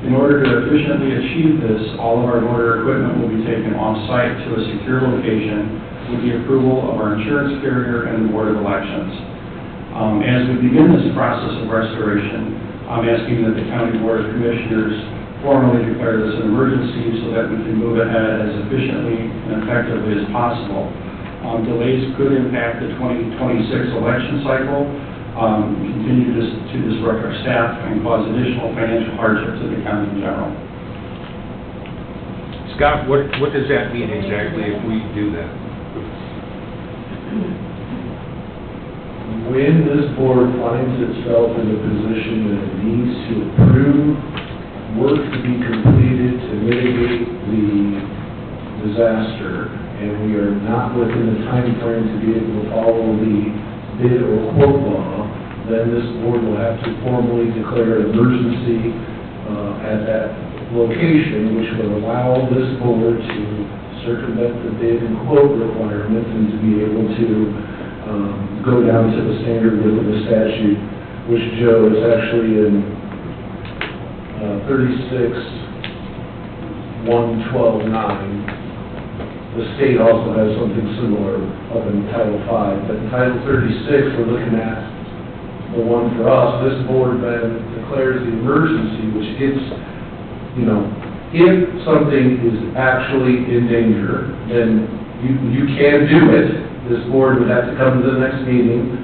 In order to efficiently achieve this, all of our motor equipment will be taken off-site to a secure location with the approval of our insurance carrier and the Board of Elections. As we begin this process of restoration, I'm asking that the County Board of Commissioners formally declare this an emergency so that we can move ahead as efficiently and effectively as possible. Delays could impact the 2026 election cycle, continue to disrupt our staff, and cause additional financial hardship to the county in general. Scott, what does that mean exactly if we do that? When this board finds itself in a position that it needs to approve work to be completed to mitigate the disaster, and we are not within the time frame to be able to follow the bid or quote law, then this board will have to formally declare an emergency at that location, which would allow this board to circumvent the bid and quote requirements and to be able to go down to the standard within the statute, which, Joe, is actually in 36-112-9. The state also has something similar up in Title V. But in Title 36, we're looking at the one for us. This board then declares the emergency, which gets, if something is actually in danger, then you can do it. This board would have to come to the next meeting,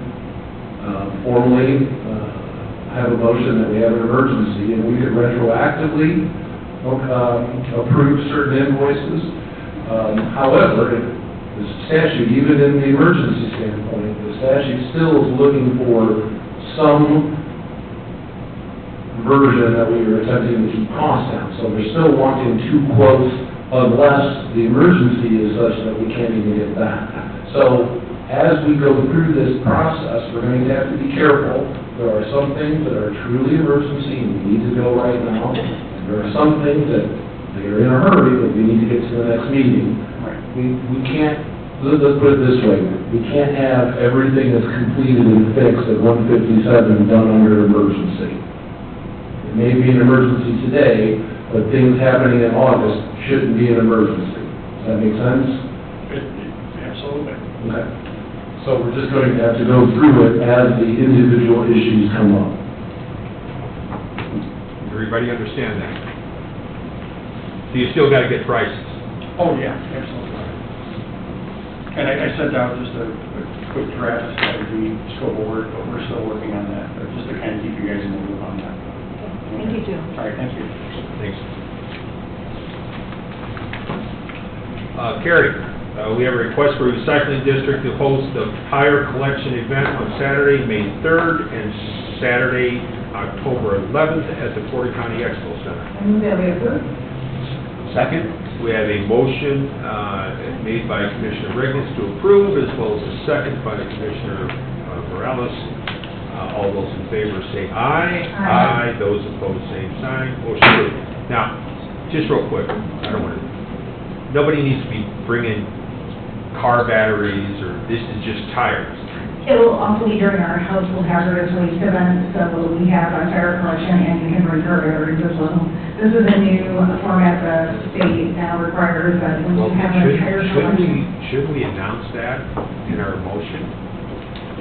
formally have a motion that we have an emergency, and we could retroactively approve certain invoices. However, the statute, even in the emergency standpoint, the statute still is looking for some version that we are attempting to keep costs down. So we're still wanting two quotes unless the emergency is such that we can't even get that. So as we go through this process, we're going to have to be careful. There are some things that are truly emergency and we need to go right now. There are some things that they are in a hurry, but we need to get to the next meeting. We can't, let's put it this way, we can't have everything that's completed and fixed at 157 done under emergency. It may be an emergency today, but things happening in August shouldn't be an emergency. Does that make sense? Absolutely. Okay. So we're just going to have to go through it as the individual issues come up. Everybody understand that? So you still got to get prices. Oh, yeah, absolutely. And I sent out just a quick draft of the scope of work, but we're still working on that, but just to kind of keep you guys in the loop on that. Thank you, Joe. All right, thank you. Thanks. Carrie, we have a request for recycling district to host the tire collection event on Saturday, May 3rd, and Saturday, October 11th at the Porter County Expo Center. I move that we approve. Second, we have a motion made by Commissioner Riggins to approve, as well as a second by Commissioner Morales. All those in favor say aye. Aye. Those opposed, same sign. Motion approved. Now, just real quick, I don't want to, nobody needs to be bringing car batteries, or this is just tires. It will also be during our household hazardous waste event, so we have a tire collection and you can bring car batteries as well. This is a new format the state now requires that when you have a tire collection. Shouldn't we announce that in our motion?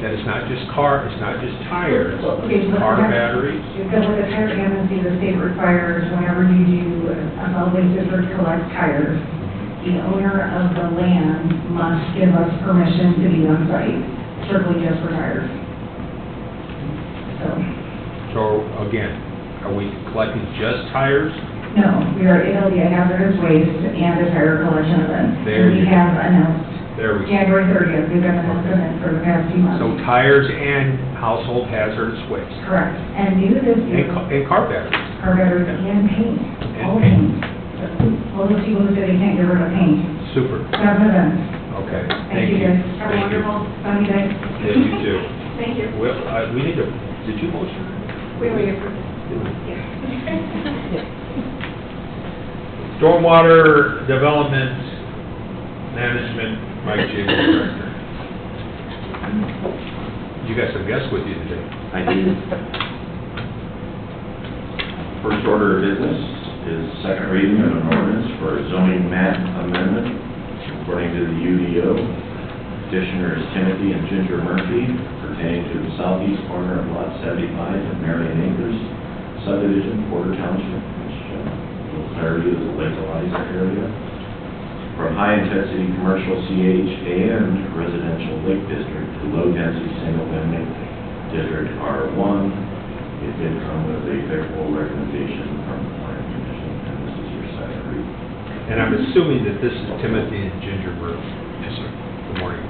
That it's not just it's not just tires, Okay, so car that's- batteries? Because with the tire amnesty, the state requires whenever you do a solid waste district collect tires, the owner of the land must give us permission to be on site, strictly just for tires. So again, are we collecting just tires? No, it'll be a hazardous waste and a tire collection event. There We you go. have announced There we go. January 30th, we've been announcing it for the past few months. So tires and household hazardous waste. Correct. And new this year, And car batteries. car batteries and paint, all paint. paint. All those people who say they can't get rid of paint, Super. 7 events. Okay. Thank you guys. Have a Thank you. wonderful sunny day. Yeah, you too. Thank you. Well, we need to, did you motion? We already approved it. Stormwater Development Management, Mike J. Director. You got some guests with you today. I do. First order of business is second reading of an ordinance for a zoning map amendment according to the UDO. Petitioner is Timothy and Ginger Murphy pertaining to the southeast corner of Lot 75 of Marion Acres subdivision, Porter Township, which a little clarity is a localized area, from high-intensity commercial CH and residential lake district to low-density single-family district R1. It did come with a favorable recommendation from the planning commission, and this is your second read. And I'm assuming that this is Timothy and Ginger Murphy. Yes, sir. Good morning.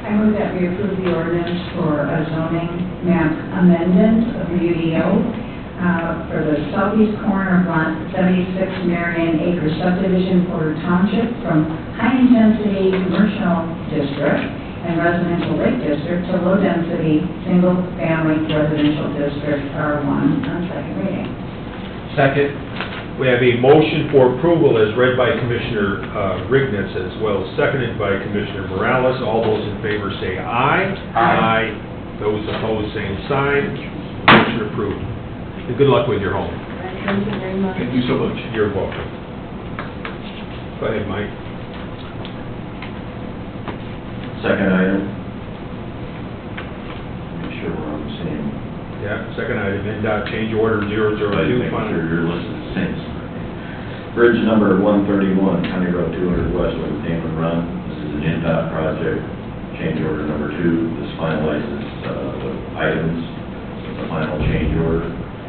I move that we approve the ordinance for a zoning map amendment of the UDO for the southeast corner of Lot 76 Marion Acres subdivision, Porter Township, from high-intensity commercial district and residential lake district to low-density single-family residential district R1 on second reading. Second, we have a motion for approval as read by Commissioner Rignitz, as well as seconded by Commissioner Morales. All those in favor say aye. Aye. Those opposed, same sign. Motion approved. And good luck with your home. Thank you very much. Thank you so much. You're welcome. Go ahead, Mike. Second item. Make sure we're on the same. Yeah, second item, NDOT change order 002. Make sure you're listed the same. Bridge number 131, County Road 200 west of Damon Run. This is an NDOT project. Change order number 2. This finalizes the items of the final change order,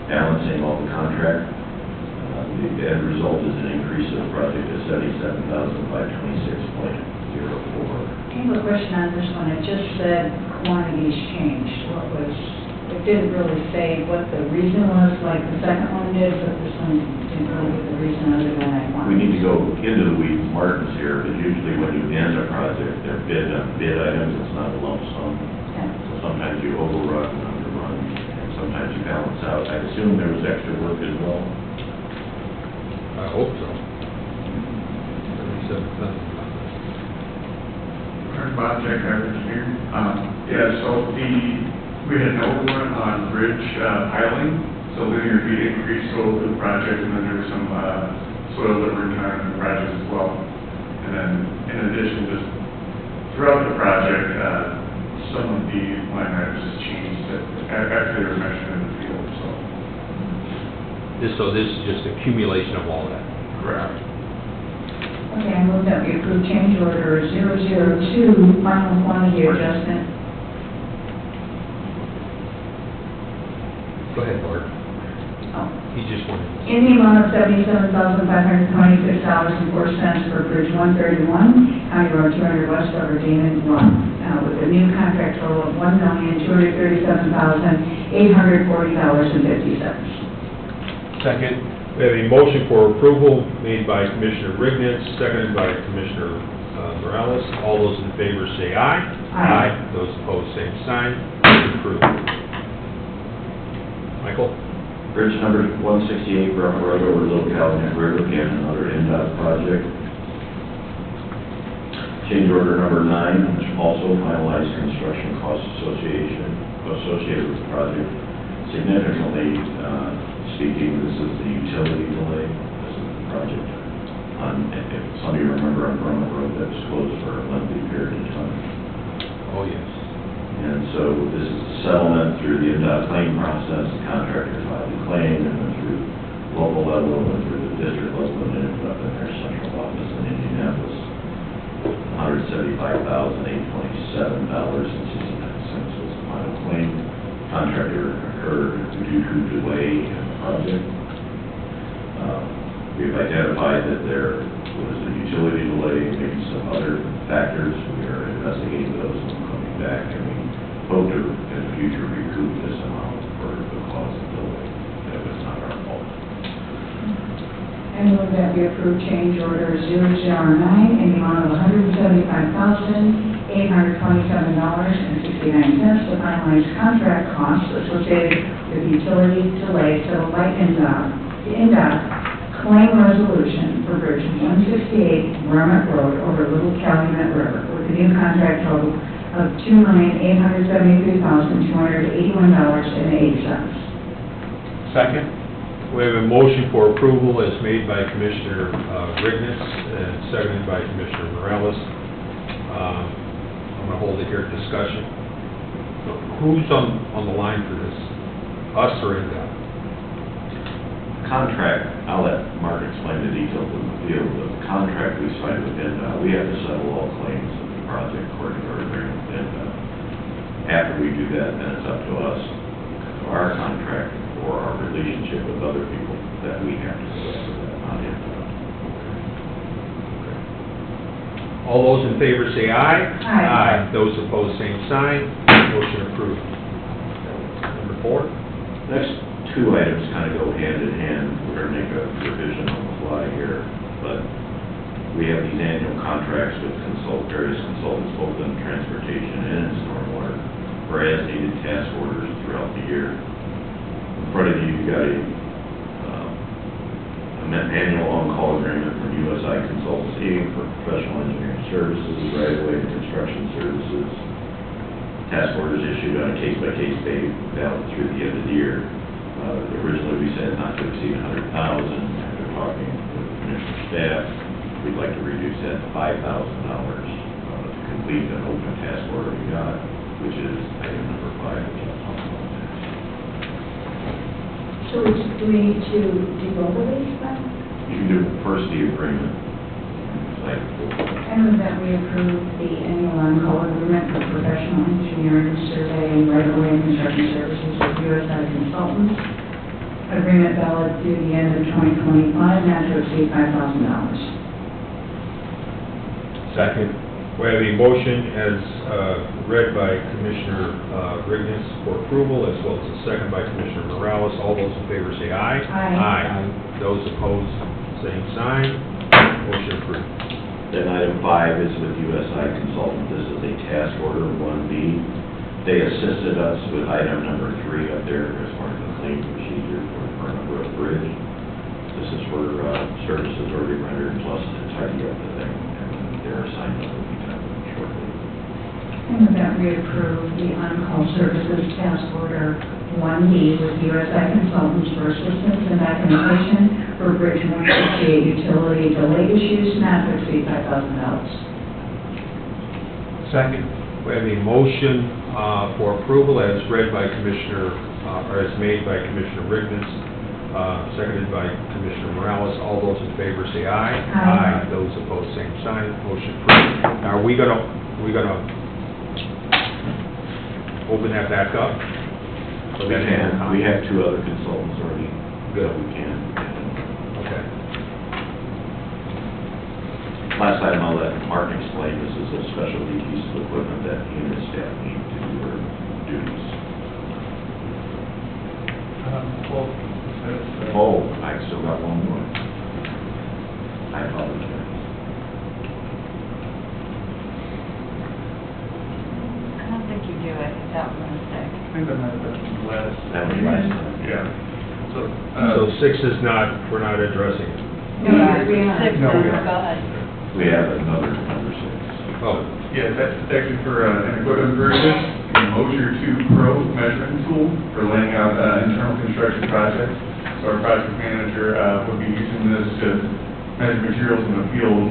balancing all the contract. The end result is an increase of the project to $77,526.04. I have a question on this one. It just said quantities changed. It didn't really say what the reason was, like the second one did, but this one didn't really give the reason other than I wanted. We need to go into the weeds, Martin's here, but usually when you end a project, they're bid items, it's not a lump sum. Yeah. So sometimes you overrun and underrun, and sometimes you balance out. I assume there was extra work as well. I hope so. 77,000. Bob Jack, our engineer. So we had an overrun on bridge piling, so linear feet increased over the project, and then there was some soil delivery time in the project as well. And then in addition, just throughout the project, some of the line items just changed after they were mentioned in the field, so. So this is just accumulation of all that. Correct. Okay, I move that we approve change order 002, final quantity adjustment. Go ahead, Bart. Oh. He just wanted. In the amount of $77,526.04 for Bridge 131, County Road 200 west over Damon Run, with a new contract total of $1,237,840.50. Second. We have a motion for approval made by Commissioner Rignitz, seconded by Commissioner Morales. All those in favor say aye. Aye. Those opposed, same sign. Motion approved. Michael? Bridge number 168, Brown Road over Little Calumet River, again, another NDOT project. Change order number 9, which also finalized construction costs associated with the project. Significantly speaking, this is the utility delay. This is the project if some of you remember on Brown Road that was closed for a lengthy period of time. Oh, yes. And so this is a settlement through the NDOT claim process. The contractor filed a claim, and then through local level, and through the district level, and ended up in their central office in Indianapolis. $175,827.69 was the final claim. Contractor incurred due to delay in the project. We've identified that there was a utility delay, maybe some other factors. We are investigating those and coming back, and we hope to, in the future, recoup this amount for the cause of delay. That was not our fault. I move that we approve change order 009 in the amount of $175,827.69 to finalize contract costs associated with utility delay settled by NDOT claim resolution for Bridge 168 Merrimack Road over Little Calumet River with a new contract total of $2,873,281.80. Second. We have a motion for approval as made by Commissioner Rignitz and seconded by Commissioner Morales. I'm going to hold it here, discussion. Who's on the line for this? Us or NDOT? Contract, I'll let Mark explain the details of the field, but the contract we signed with NDOT, we have to settle all claims of the project according to our agreement with NDOT. After we do that, then it's up to us, to our contract, or our relationship with other people that we have to settle that, not NDOT. All those in favor say aye. Aye. Those opposed, same sign. Motion approved. Number 4. Next two items kind of go hand in hand. We're going to make a revision on the fly here, but we have these annual contracts with various consultants, both in transportation and in stormwater, for as-needed task orders throughout the year. In front of you, you've got an annual on-call agreement from USI Consultants Inc. for professional engineering services, right-of-way and construction services. task orders issued on a case-by-case basis through the end of the year. Originally, we said not to exceed 100,000. After talking with the commissioner staff, we'd like to reduce that to $5,000 to complete an open task order we got, which is item number 5, which I'll talk about next. So do we need to do both of these then? You can do first the agreement, like, I move that we approve the annual on-call agreement for professional engineering, survey, and right-of-way construction services with USI Consultants. Agreement valid through the end of 2025, not to exceed $5,000. Second. We have a motion as read by Commissioner Rigness for approval, as well as a second by Commissioner Morales. All those in favor say aye. Aye. Those opposed, same sign. Motion approved. then item 5 is with USI Consultant. This is a task order 1B. They assisted us with item number 3 up there as part of the claim procedure for the Vernon Road Bridge. This is for services already rendered, plus to tidy up the thing, and their assignment will be done shortly. I move that we approve the on-call services task order 1B with USI Consultants for assistance and documentation for Bridge 168 utility delay issues, not to exceed $5,000. Second. We have a motion for approval as read by Commissioner, or as made by Commissioner Rigness, seconded by Commissioner Morales. All those in favor say aye. Aye. Those opposed, same sign. Motion approved. Now, are we gonna open that back up? We can, we have 2 other consultants already. Good. We can. Okay. Last item, I'll let Mark explain. This is a specialty piece of equipment that he and his staff need to do their duties. Oh, I still got one more. I apologize. I don't think you do it. That was a mistake. I think that might have been last. That was last time. Yeah. So 6 is not, we're not addressing it. No, we are. Six, No, we are. go ahead. We have another number 6. Oh, Yeah, that's actually for an equipment version, the Mosher 2 Pro measuring tool for laying out internal construction projects. So our project manager would be using this to measure materials in the field,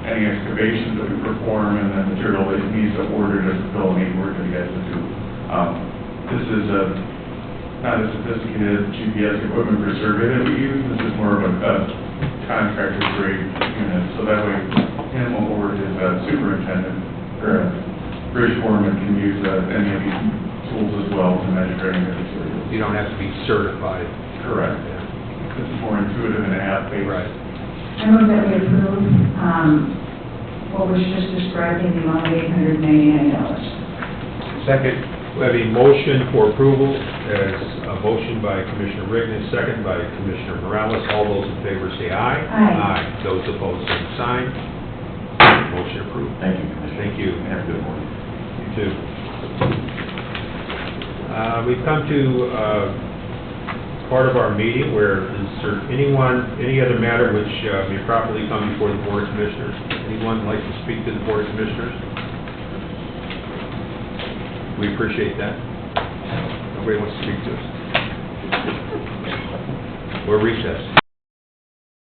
any excavations that we perform, and then material that needs to order to fulfill any work that he has to do. This is not a sophisticated GPS equipment for survey that we use. This is more of a contractor grade unit, so that way him or his superintendent or bridge foreman can use any of these tools as well to measure any of the materials. you don't have to be certified. Correct. This is more intuitive and app-based. Right. I move that we approve what was just described in the amount of $899. Second. We have a motion for approval as a motion by Commissioner Rigness, second by Commissioner Morales. All those in favor say aye. Aye. Those opposed, same sign. Motion approved. Thank you, Commissioner. Thank you. Have a good morning. You too. We've come to part of our meeting where is there any other matter which may properly come before the Board of Commissioners? Anyone like to speak to the Board of Commissioners? We appreciate that. Nobody wants to speak to us. We're recessed.